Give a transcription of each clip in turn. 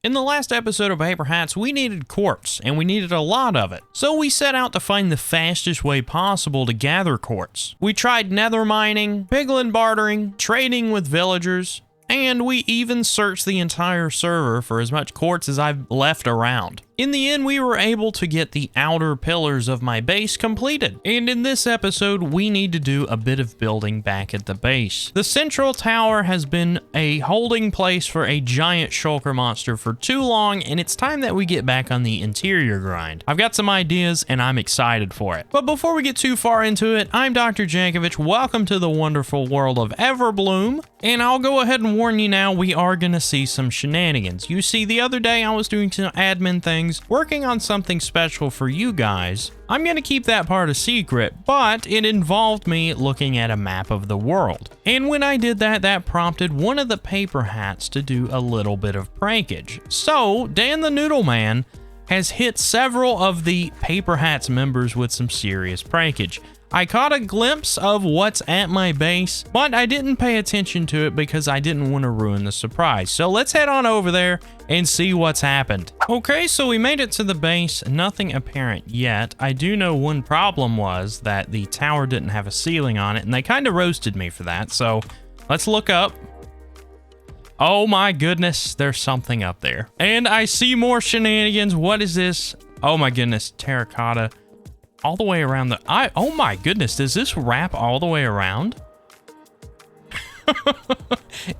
In the last episode of Paper Hats, we needed quartz, and we needed a lot of it. So we set out to find the fastest way possible to gather quartz. We tried nether mining, piglin bartering, trading with villagers, and we even searched the entire server for as much quartz as I've left around. In the end, we were able to get the outer pillars of my base completed. And in this episode, we need to do a bit of building back at the base. The central tower has been a holding place for a giant shulker monster for too long, and it's time that we get back on the interior grind. I've got some ideas, and I'm excited for it. But before we get too far into it, I'm Dr. Jankovic. Welcome to the wonderful world of Everbloom. And I'll go ahead and warn you now, we are going to see some shenanigans. You see, the other day I was doing some admin things, working on something special for you guys. I'm going to keep that part a secret, but it involved me looking at a map of the world. And when I did that, that prompted one of the paper hats to do a little bit of prankage. So, Dan the Noodle Man has hit several of the Paper Hats members with some serious prankage. I caught a glimpse of what's at my base, but I didn't pay attention to it because I didn't want to ruin the surprise. So let's head on over there and see what's happened. Okay, so we made it to the base. Nothing apparent yet. I do know one problem was that the tower didn't have a ceiling on it, and they kind of roasted me for that. So let's look up. Oh my goodness, there's something up there. And I see more shenanigans. What is this? Oh my goodness, terracotta. All the way around the... oh my goodness, does this wrap all the way around?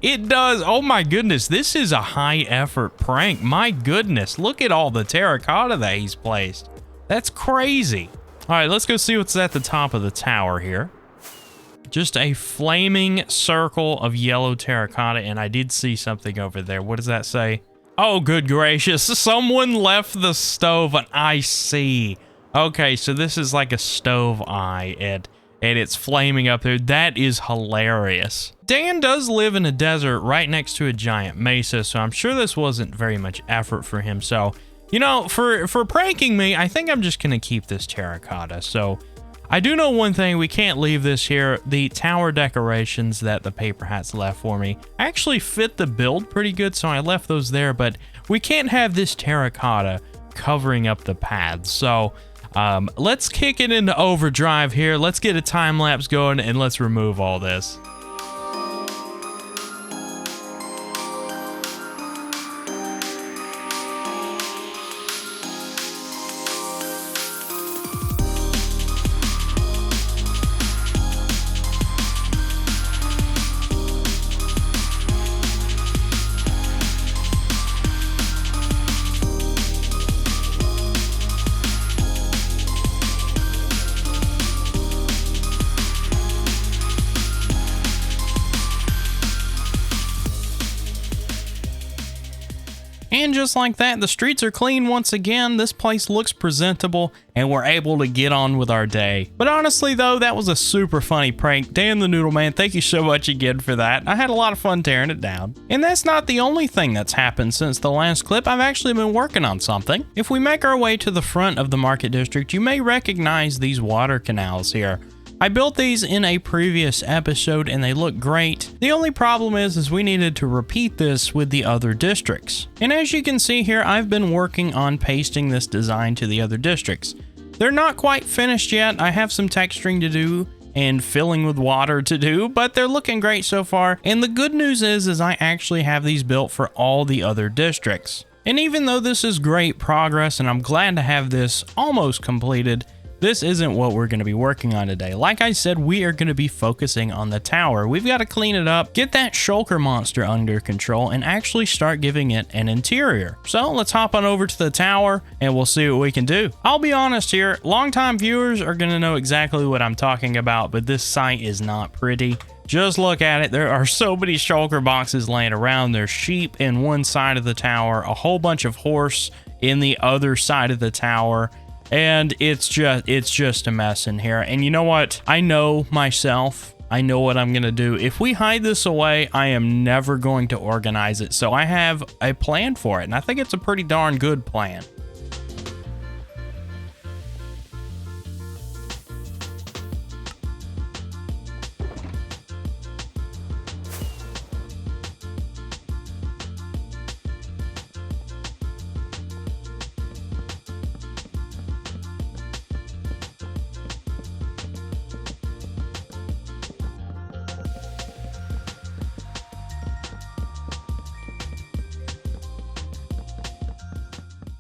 It does. Oh my goodness, this is a high effort prank. My goodness, look at all the terracotta that he's placed. That's crazy. All right, let's go see what's at the top of the tower here. Just a flaming circle of yellow terracotta, and I did see something over there. What does that say? Oh, good gracious. Someone left the stove, and I see. Okay, so this is like a stove eye, and it's flaming up there. That is hilarious. Dan does live in a desert right next to a giant mesa, so I'm sure this wasn't very much effort for him. So, you know, for pranking me, I think I'm just going to keep this terracotta. So, I do know one thing. We can't leave this here. The tower decorations that the Paper Hats left for me actually fit the build pretty good, so I left those there. But we can't have this terracotta covering up the paths. So... let's kick it into overdrive here. Let's get a time lapse going and let's remove all this. And just like that, the streets are clean once again. This place looks presentable, and we're able to get on with our day. But honestly, though, that was a super funny prank. Dan the Noodle Man, thank you so much again for that. I had a lot of fun tearing it down. And that's not the only thing that's happened since the last clip. I've actually been working on something. If we make our way to the front of the market district, you may recognize these water canals here. I built these in a previous episode and they look great. The only problem is we needed to repeat this with the other districts. And as you can see here, I've been working on pasting this design to the other districts. They're not quite finished yet. I have some texturing to do and filling with water to do, but they're looking great so far. And the good news is I actually have these built for all the other districts. And even though this is great progress and I'm glad to have this almost completed, this isn't what we're going to be working on today. Like I said, we are going to be focusing on the tower. We've got to clean it up, get that shulker monster under control, and actually start giving it an interior. So let's hop on over to the tower and we'll see what we can do. I'll be honest here, longtime viewers are going to know exactly what I'm talking about, but this site is not pretty. Just look at it. There are so many shulker boxes laying around. There's sheep in one side of the tower, a whole bunch of horse in the other side of the tower. And it's just a mess in here. And you know what? I know myself. I know what I'm going to do. If we hide this away, I am never going to organize it. So I have a plan for it. And I think it's a pretty darn good plan.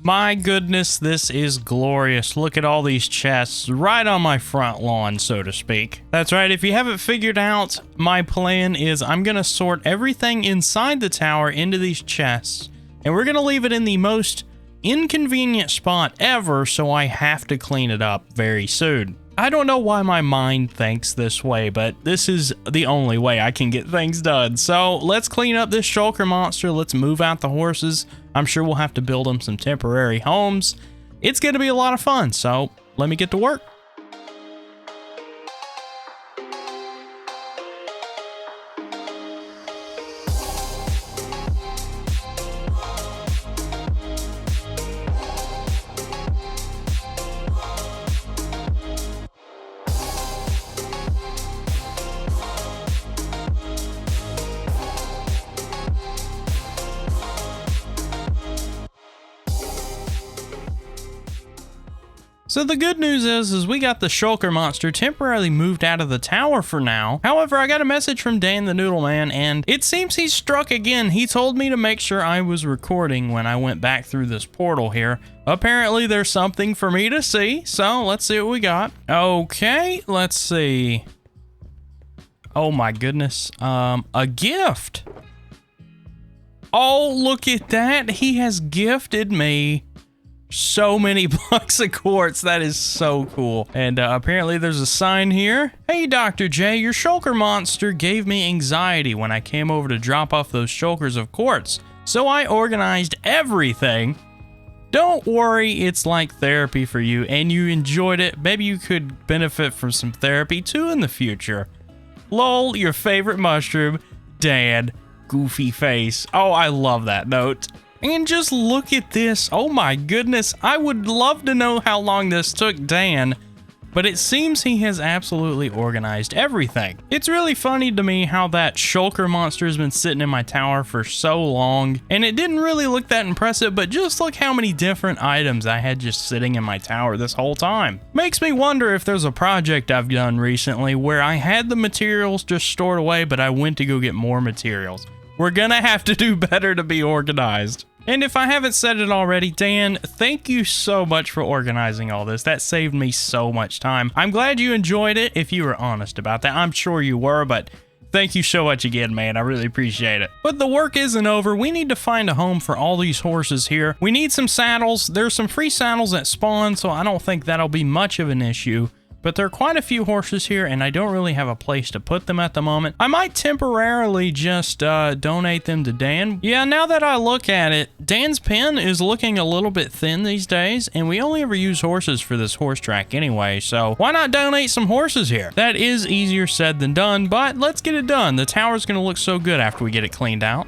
My goodness, this is glorious. Look at all these chests right on my front lawn, so to speak. That's right, if you haven't figured out, my plan is I'm gonna sort everything inside the tower into these chests, and we're gonna leave it in the most inconvenient spot ever, so I have to clean it up very soon. I don't know why my mind thinks this way, but this is the only way I can get things done. So let's clean up this shulker monster. Let's move out the horses. I'm sure we'll have to build them some temporary homes. It's going to be a lot of fun, so let me get to work. So the good news is we got the shulker monster temporarily moved out of the tower for now. However, I got a message from Dan the Noodle Man, and it seems he's struck again. He told me to make sure I was recording when I went back through this portal here. Apparently there's something for me to see, so let's see what we got. Okay, let's see. Oh my goodness, a gift. Oh, look at that. He has gifted me so many blocks of quartz. That is so cool. And apparently there's a sign here. Hey, Dr. J, your shulker monster gave me anxiety when I came over to drop off those shulkers of quartz. So I organized everything. Don't worry, it's like therapy for you and you enjoyed it. Maybe you could benefit from some therapy too in the future. Lol, your favorite mushroom, Dan, goofy face. Oh, I love that note. And just look at this. Oh my goodness. I would love to know how long this took Dan, but it seems he has absolutely organized everything. It's really funny to me how that shulker monster has been sitting in my tower for so long, and it didn't really look that impressive, but just look how many different items I had just sitting in my tower this whole time. Makes me wonder if there's a project I've done recently where I had the materials just stored away, but I went to go get more materials. We're gonna have to do better to be organized. And if I haven't said it already, Dan, thank you so much for organizing all this. That saved me so much time. I'm glad you enjoyed it, if you were honest about that. I'm sure you were, but thank you so much again, man. I really appreciate it. But the work isn't over. We need to find a home for all these horses here. We need some saddles. There's some free saddles at spawn, so I don't think that'll be much of an issue. But there are quite a few horses here, and I don't really have a place to put them at the moment. I might temporarily just donate them to Dan. Yeah, now that I look at it, Dan's pen is looking a little bit thin these days, and we only ever use horses for this horse track anyway, so why not donate some horses here? That is easier said than done, but let's get it done. The tower's gonna look so good after we get it cleaned out.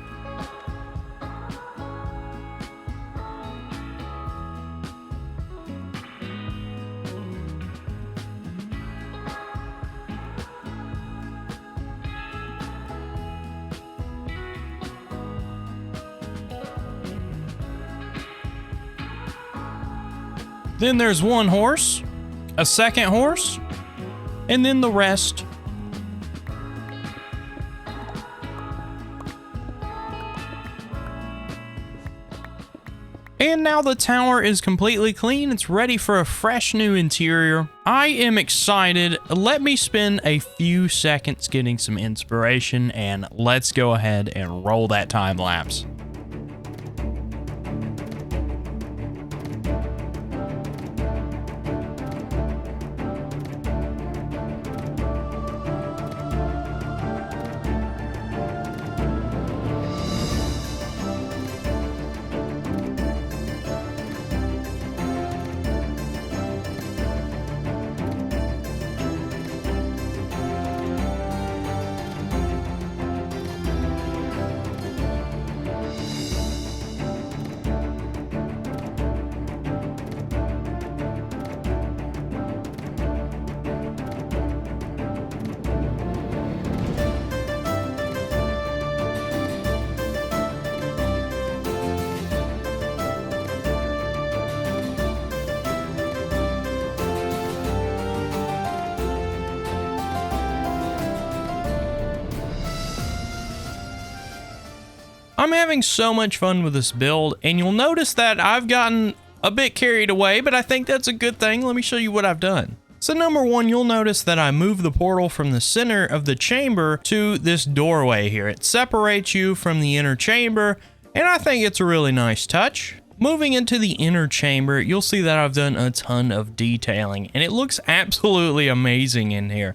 Then there's one horse, a second horse, and then the rest. And now the tower is completely clean. It's ready for a fresh new interior. I am excited. Let me spend a few seconds getting some inspiration, and let's go ahead and roll that time lapse. I'm having so much fun with this build, and you'll notice that I've gotten a bit carried away, but I think that's a good thing. Let me show you what I've done. So number one, you'll notice that I moved the portal from the center of the chamber to this doorway here. It separates you from the inner chamber, and I think it's a really nice touch. Moving into the inner chamber, you'll see that I've done a ton of detailing, and it looks absolutely amazing in here.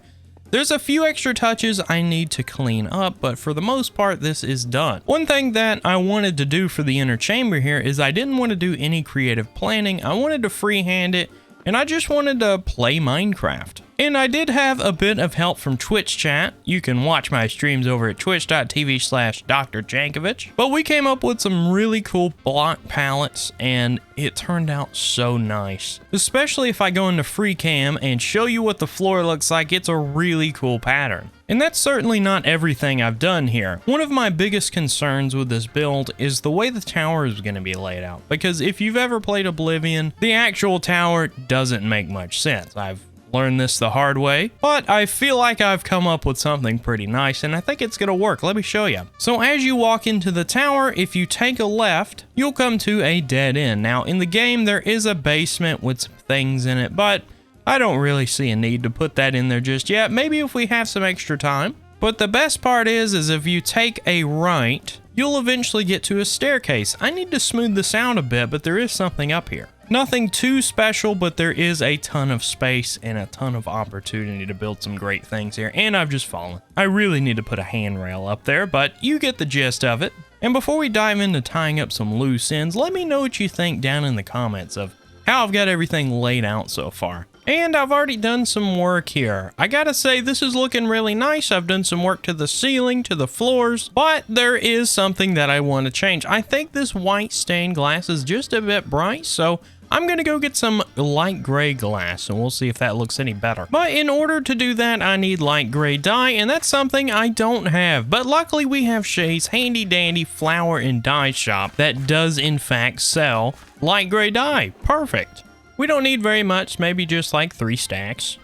There's a few extra touches I need to clean up, but for the most part, this is done. One thing that I wanted to do for the inner chamber here is I didn't want to do any creative planning. I wanted to freehand it, and I just wanted to play Minecraft. And I did have a bit of help from Twitch chat. You can watch my streams over at twitch.tv/drjankovich. But we came up with some really cool block palettes, and it turned out so nice. Especially if I go into free cam and show you what the floor looks like, it's a really cool pattern. And that's certainly not everything I've done here. One of my biggest concerns with this build is the way the tower is going to be laid out. Because if you've ever played Oblivion, the actual tower doesn't make much sense. I've learned this the hard way, but I feel like I've come up with something pretty nice, and I think it's gonna work. Let me show you. So as you walk into the tower, if you take a left, you'll come to a dead end. Now in the game, there is a basement with some things in it, but I don't really see a need to put that in there just yet. Maybe if we have some extra time. But the best part is if you take a right, you'll eventually get to a staircase. I need to smooth this out a bit, but there is something up here. Nothing too special, but there is a ton of space and a ton of opportunity to build some great things here, and I've just fallen. I really need to put a handrail up there, but you get the gist of it. And before we dive into tying up some loose ends, let me know what you think down in the comments of how I've got everything laid out so far. And I've already done some work here. I gotta say, this is looking really nice. I've done some work to the ceiling, to the floors, but there is something that I want to change. I think this white stained glass is just a bit bright, so I'm gonna go get some light gray glass, and we'll see if that looks any better. But in order to do that, I need light gray dye, and that's something I don't have. But luckily, we have Shay's handy dandy flower and dye shop that does in fact sell light gray dye. Perfect. We don't need very much, maybe just like 3 stacks.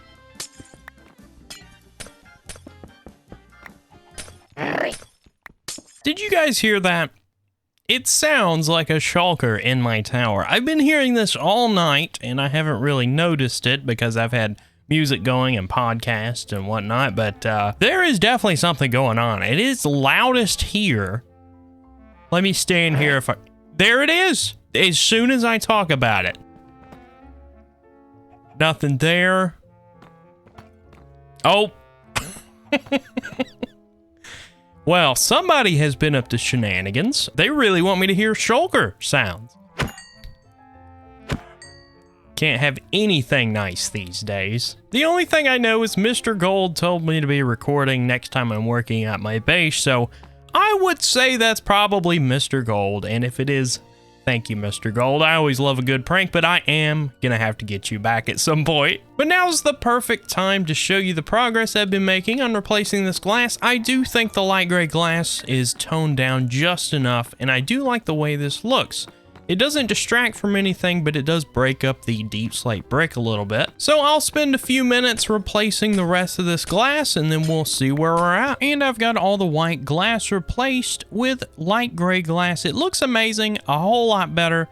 Did you guys hear that? It sounds like a shulker in my tower. I've been hearing this all night, and I haven't really noticed it because I've had music going and podcasts and whatnot, but there is definitely something going on. It is loudest here. Let me stand here if I... There it is! As soon as I talk about it. Nothing there. Oh. Well, somebody has been up to shenanigans. They really want me to hear shulker sounds. Can't have anything nice these days. The only thing I know is Mr. Gold told me to be recording next time I'm working at my base, so I would say that's probably Mr. Gold, and if it is, thank you, Mr. Gold. I always love a good prank, but I am gonna have to get you back at some point. But now's the perfect time to show you the progress I've been making on replacing this glass. I do think the light gray glass is toned down just enough, and I do like the way this looks. It doesn't distract from anything, but it does break up the deep slate brick a little bit. So I'll spend a few minutes replacing the rest of this glass, and then we'll see where we're at. And I've got all the white glass replaced with light gray glass. It looks amazing, a whole lot better.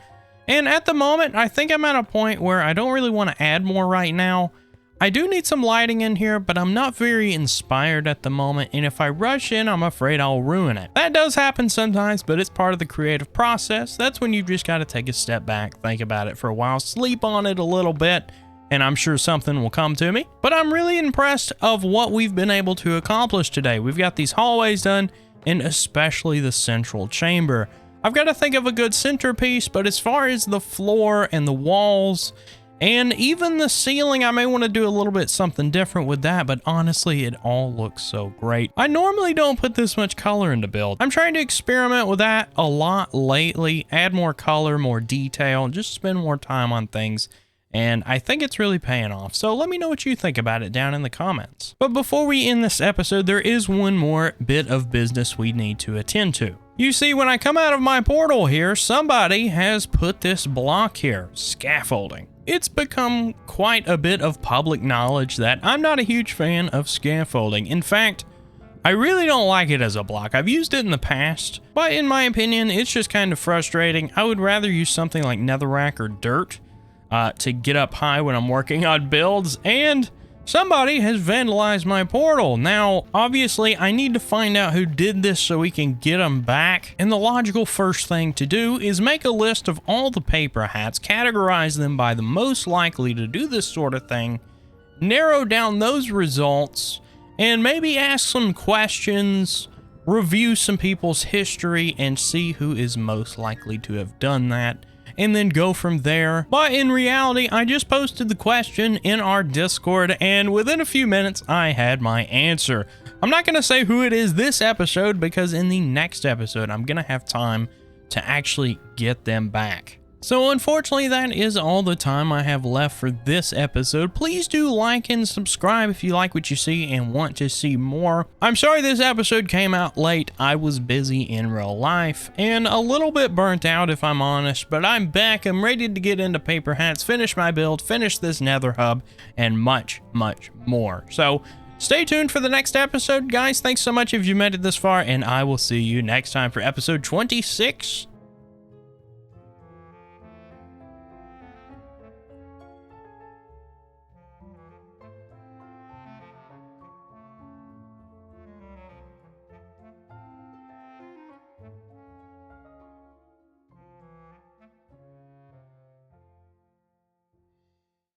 And at the moment, I think I'm at a point where I don't really want to add more right now. I do need some lighting in here, but I'm not very inspired at the moment, and if I rush in, I'm afraid I'll ruin it. That does happen sometimes, but it's part of the creative process. That's when you've just got to take a step back, think about it for a while, sleep on it a little bit, and I'm sure something will come to me. But I'm really impressed of what we've been able to accomplish today. We've got these hallways done, and especially the central chamber. I've got to think of a good centerpiece, but as far as the floor and the walls, and even the ceiling, I may want to do a little bit something different with that, but honestly, it all looks so great. I normally don't put this much color into build. I'm trying to experiment with that a lot lately, add more color, more detail, just spend more time on things, and I think it's really paying off. So let me know what you think about it down in the comments. But before we end this episode, there is one more bit of business we need to attend to. You see, when I come out of my portal here, somebody has put this block here, scaffolding. It's become quite a bit of public knowledge that I'm not a huge fan of scaffolding. In fact, I really don't like it as a block. I've used it in the past, but in my opinion, it's just kind of frustrating. I would rather use something like netherrack or dirt to get up high when I'm working on builds, and somebody has vandalized my portal. Now, obviously, I need to find out who did this so we can get them back. And the logical first thing to do is make a list of all the paper hats, categorize them by the most likely to do this sort of thing, narrow down those results, and maybe ask some questions, review some people's history, and see who is most likely to have done that, and then go from there. But in reality, I just posted the question in our Discord, and within a few minutes, I had my answer. I'm not going to say who it is this episode, because in the next episode, I'm going to have time to actually get them back. So unfortunately, that is all the time I have left for this episode. Please do like and subscribe if you like what you see and want to see more. I'm sorry this episode came out late. I was busy in real life and a little bit burnt out if I'm honest, but I'm back. I'm ready to get into paper hats, finish my build, finish this nether hub, and much, much more. So stay tuned for the next episode, guys. Thanks so much if you made it this far, and I will see you next time for episode 26